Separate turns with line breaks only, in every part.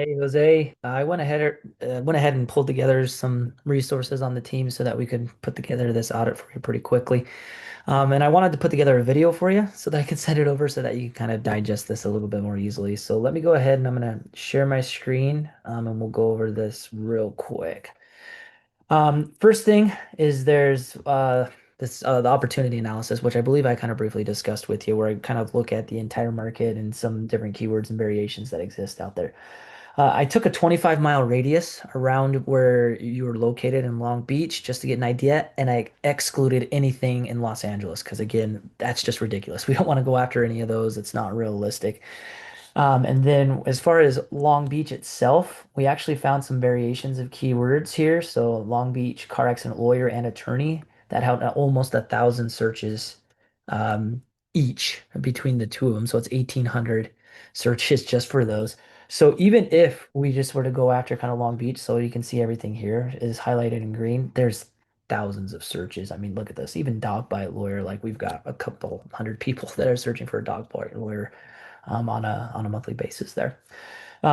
Hey Jose, I went ahead and pulled together some resources on the team so that we could put together this audit for you pretty quickly. And I wanted to put together a video for you so that I could send it over so that you can kind of digest this a little bit more easily. So let me go ahead and I'm gonna share my screen, and we'll go over this real quick. First thing is there's this the opportunity analysis, which I believe I kind of briefly discussed with you, where I kind of look at the entire market and some different keywords and variations that exist out there. I took a 25-mile radius around where you were located in Long Beach just to get an idea, and I excluded anything in Los Angeles because, again, that's just ridiculous. We don't want to go after any of those. It's not realistic. And then as far as Long Beach itself, we actually found some variations of keywords here. So Long Beach car accident lawyer and attorney that had almost 1,000 searches um, each between the two of them. So it's 1,800 searches just for those. So even if we just were to go after kind of Long Beach, so you can see everything here is highlighted in green, there's thousands of searches. I mean, look at this. Even dog bite lawyer, like we've got a couple hundred people that are searching for a dog bite lawyer on a monthly basis there.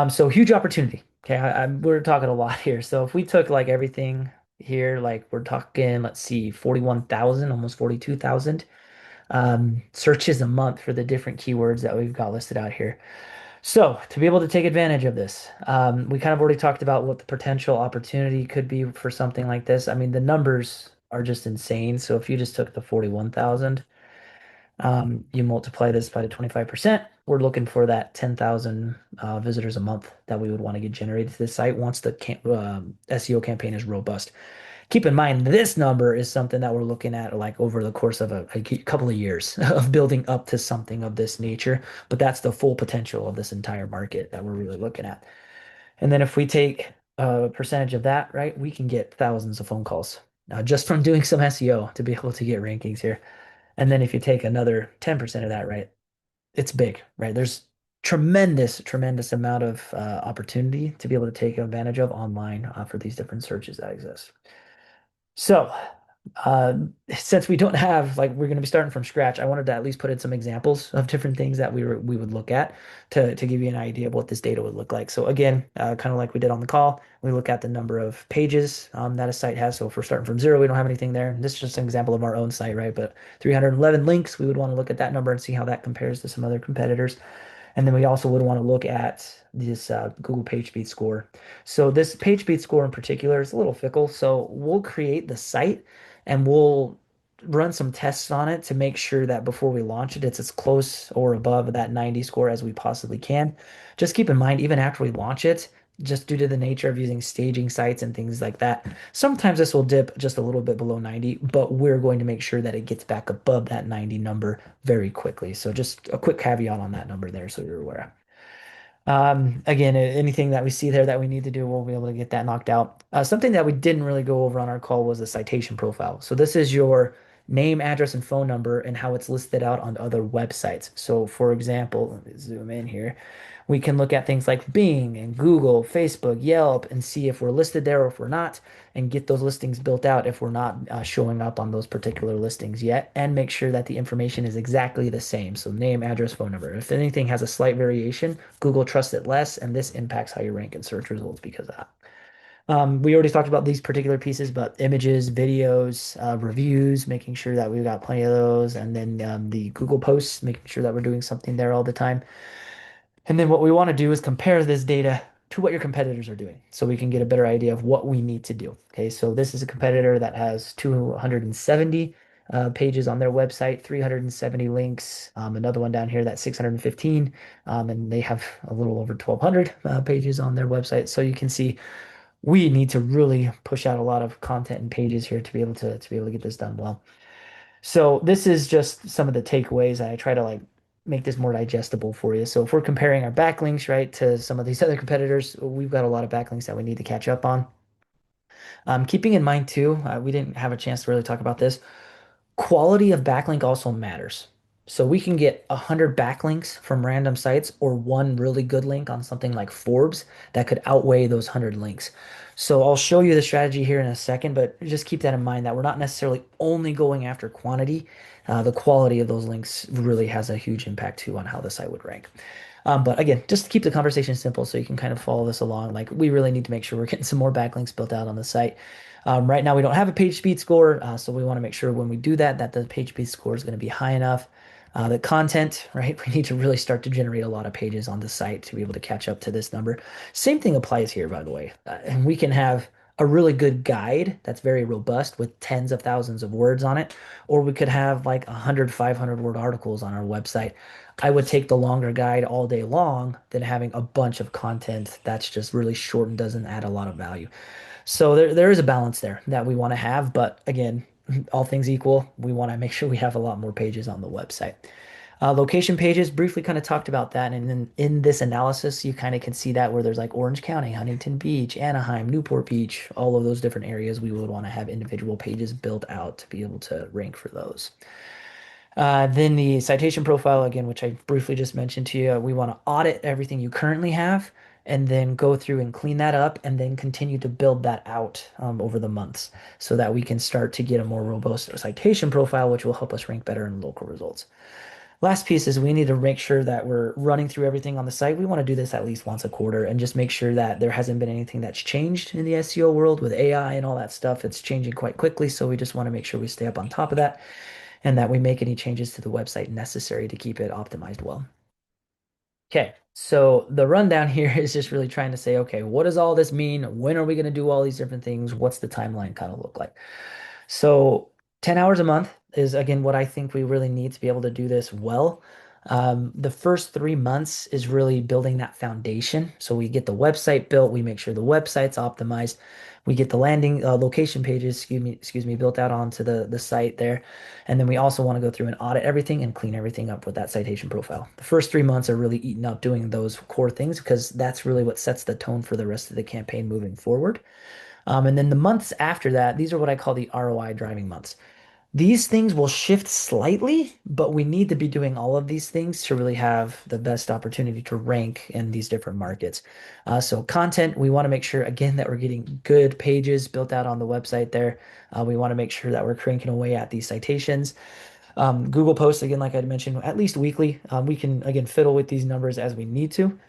So huge opportunity. Okay, we're talking a lot here. So if we took like everything here, like we're talking, let's see, 41,000, almost 42,000 searches a month for the different keywords that we've got listed out here. So to be able to take advantage of this, we kind of already talked about what the potential opportunity could be for something like this. I mean, the numbers are just insane. So if you just took the 41,000, you multiply this by the 25%, we're looking for that 10,000 visitors a month that we would want to get generated to the site once the SEO campaign is robust. Keep in mind, this number is something that we're looking at like over the course of a couple of years of building up to something of this nature, but that's the full potential of this entire market that we're really looking at. And then if we take a percentage of that, right, we can get thousands of phone calls just from doing some SEO to be able to get rankings here. And then if you take another 10% of that, right, it's big, right? There's tremendous amount of opportunity to be able to take advantage of online for these different searches that exist. So, uh, since we don't have like we're going to be starting from scratch, I wanted to at least put in some examples of different things that we would look at to give you an idea of what this data would look like. So again, kind of like we did on the call, we look at the number of pages that a site has. So if we're starting from zero, we don't have anything there. This is just an example of our own site, right? But 311 links, we would want to look at that number and see how that compares to some other competitors. And then we also would want to look at this Google PageSpeed score. So this PageSpeed score in particular is a little fickle. So we'll create the site and we'll run some tests on it to make sure that before we launch it, it's as close or above that 90 score as we possibly can. Just keep in mind, even after we launch it, just due to the nature of using staging sites and things like that, sometimes this will dip just a little bit below 90, but we're going to make sure that it gets back above that 90 number very quickly. So just a quick caveat on that number there so you're aware. Again, anything that we see there that we need to do, we'll be able to get that knocked out. Something that we didn't really go over on our call was the citation profile. So this is your name, address, and phone number and how it's listed out on other websites. So for example, let me zoom in here. We can look at things like Bing and Google, Facebook, Yelp, and see if we're listed there or if we're not, and get those listings built out if we're not showing up on those particular listings yet, and make sure that the information is exactly the same. So name, address, phone number. If anything has a slight variation, Google trusts it less, and this impacts how you rank in search results because of that. We already talked about these particular pieces, but images, videos, reviews, making sure that we've got plenty of those, and then the Google posts, making sure that we're doing something there all the time. And then what we want to do is compare this data to what your competitors are doing so we can get a better idea of what we need to do. Okay, so this is a competitor that has 270 pages on their website, 370 links. Another one down here that's 615, and they have a little over 1,200 pages on their website. So you can see we need to really push out a lot of content and pages here to be able to get this done well. So this is just some of the takeaways. I try to like make this more digestible for you. So if we're comparing our backlinks, right, to some of these other competitors, we've got a lot of backlinks that we need to catch up on. Keeping in mind too, we didn't have a chance to really talk about this. Quality of backlink also matters. So we can get 100 backlinks from random sites or one really good link on something like Forbes that could outweigh those 100 links. So I'll show you the strategy here in a second, but just keep that in mind that we're not necessarily only going after quantity. The quality of those links really has a huge impact too on how the site would rank. But again, just to keep the conversation simple so you can kind of follow this along. Like we really need to make sure we're getting some more backlinks built out on the site. Right now we don't have a page speed score, so we want to make sure when we do that, that the page speed score is going to be high enough. The content, right? We need to really start to generate a lot of pages on the site to be able to catch up to this number. Same thing applies here, by the way. And we can have a really good guide that's very robust with tens of thousands of words on it, or we could have like 100, 500 word articles on our website. I would take the longer guide all day long than having a bunch of content that's just really short and doesn't add a lot of value. So there is a balance there that we want to have, but again, all things equal, we want to make sure we have a lot more pages on the website. Location pages, briefly kind of talked about that. And then in this analysis, you kind of can see that where there's like Orange County, Huntington Beach, Anaheim, Newport Beach, all of those different areas, we would want to have individual pages built out to be able to rank for those. Then the citation profile, again, which I briefly just mentioned to you, we want to audit everything you currently have and then go through and clean that up and then continue to build that out over the months so that we can start to get a more robust citation profile, which will help us rank better in local results. Last piece is we need to make sure that we're running through everything on the site. We want to do this at least once a quarter and just make sure that there hasn't been anything that's changed in the SEO world with AI and all that stuff. It's changing quite quickly, so we just want to make sure we stay up on top of that and that we make any changes to the website necessary to keep it optimized well. Okay, so the rundown here is just really trying to say, okay, what does all this mean? When are we going to do all these different things? What's the timeline kind of look like? So 10 hours a month is again what I think we really need to be able to do this well. The first 3 months is really building that foundation. So we get the website built, we make sure the website's optimized, we get the landing location pages, excuse me, built out onto the site there. And then we also want to go through and audit everything and clean everything up with that citation profile. The first 3 months are really eaten up doing those core things because that's really what sets the tone for the rest of the campaign moving forward. And then the months after that, these are what I call the ROI driving months. These things will shift slightly, but we need to be doing all of these things to really have the best opportunity to rank in these different markets. So content, we want to make sure again that we're getting good pages built out on the website there. We want to make sure that we're cranking away at these citations. Google Posts, again, like I mentioned, at least weekly. We can again fiddle with these numbers as we need to.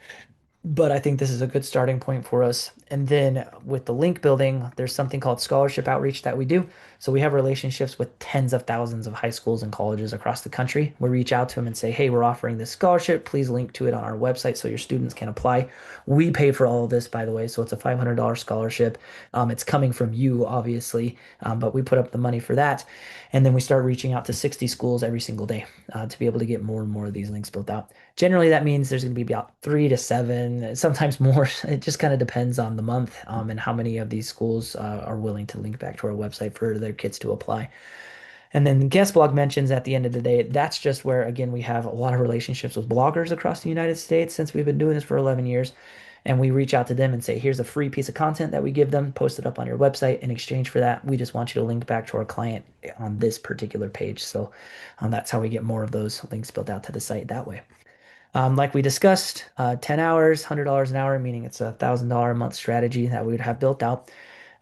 But I think this is a good starting point for us. And then with the link building, there's something called scholarship outreach that we do. So we have relationships with tens of thousands of high schools and colleges across the country. We reach out to them and say, hey, we're offering this scholarship. Please link to it on our website so your students can apply. We pay for all of this, by the way. So it's a $500 scholarship. It's coming from you, obviously, but we put up the money for that. And then we start reaching out to 60 schools every single day to be able to get more and more of these links built out. Generally, that means there's going to be about 3 to 7, sometimes more. It just kind of depends on the month and how many of these schools are willing to link back to our website for their kids to apply. And then guest blog mentions at the end of the day, that's just where, again, we have a lot of relationships with bloggers across the United States since we've been doing this for 11 years. And we reach out to them and say, here's a free piece of content that we give them, post it up on your website. In exchange for that, we just want you to link back to our client on this particular page. So that's how we get more of those links built out to the site that way. Like we discussed, 10 hours, $100 an hour, meaning it's a $1,000 a month strategy that we would have built out.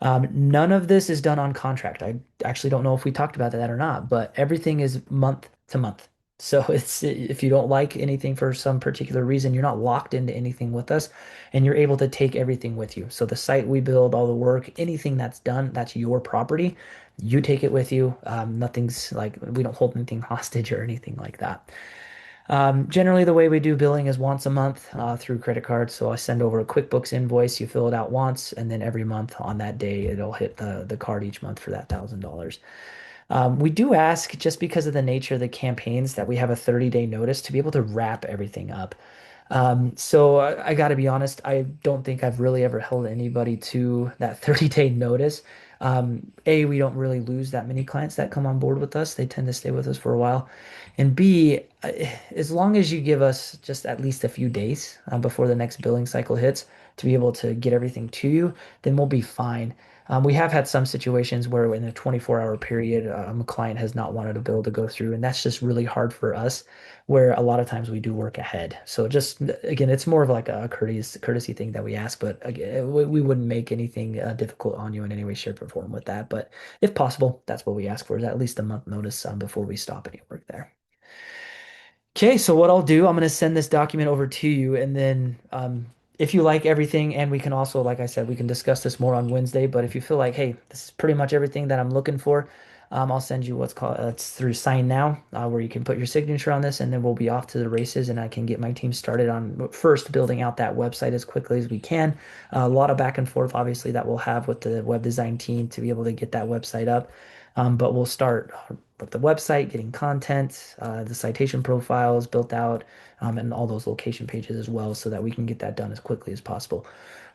None of this is done on contract. I actually don't know if we talked about that or not, but everything is month to month. So it's if you don't like anything for some particular reason, you're not locked into anything with us and you're able to take everything with you. So the site we build, all the work, anything that's done, that's your property. You take it with you. Nothing's like we don't hold anything hostage or anything like that. Generally, the way we do billing is once a month through credit card. So I send over a QuickBooks invoice. You fill it out once, and then every month on that day, it'll hit the card each month for that $1,000. We do ask, just because of the nature of the campaigns, that we have a 30-day notice to be able to wrap everything up. So I got to be honest, I don't think I've really ever held anybody to that 30-day notice. We don't really lose that many clients that come on board with us. They tend to stay with us for a while. And B, as long as you give us just at least a few days before the next billing cycle hits to be able to get everything to you, then we'll be fine. We have had some situations where in a 24-hour period, a client has not wanted a bill to go through, and that's just really hard for us, where a lot of times we do work ahead. So just again, it's more of like a courtesy thing that we ask, but again, we wouldn't make anything difficult on you in any way, shape, or form with that. But if possible, that's what we ask for is at least a month notice before we stop any work there. Okay, so what I'll do, I'm going to send this document over to you, and then if you like everything, and we can also, like I said, we can discuss this more on Wednesday. But if you feel like, hey, this is pretty much everything that I'm looking for, I'll send you what's called it's through Sign Now, where you can put your signature on this, and then we'll be off to the races, and I can get my team started on first building out that website as quickly as we can. A lot of back and forth, obviously, that we'll have with the web design team to be able to get that website up. But we'll start with the website, getting content, the citation profiles built out, and all those location pages as well, so that we can get that done as quickly as possible.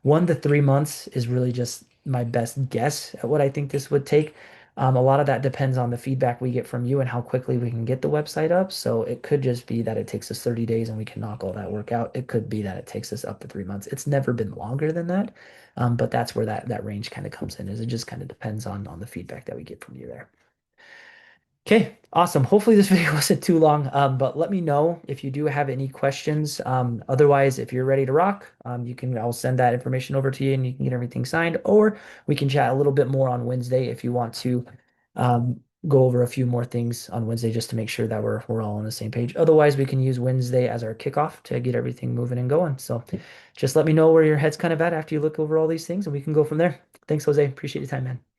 1 to 3 months is really just my best guess at what I think this would take. A lot of that depends on the feedback we get from you and how quickly we can get the website up. So it could just be that it takes us 30 days and we can knock all that work out. It could be that it takes us up to 3 months. It's never been longer than that. But that's where that range kind of comes in, is it just kind of depends on the feedback that we get from you there. Okay, awesome. Hopefully this video wasn't too long, but let me know if you do have any questions. Otherwise, if you're ready to rock, I'll send that information over to you and you can get everything signed, or we can chat a little bit more on Wednesday if you want to um, go over a few more things on Wednesday just to make sure that we're all on the same page. Otherwise, we can use Wednesday as our kickoff to get everything moving and going. So just let me know where your head's kind of at after you look over all these things and we can go from there. Thanks, Jose. Appreciate your time, man.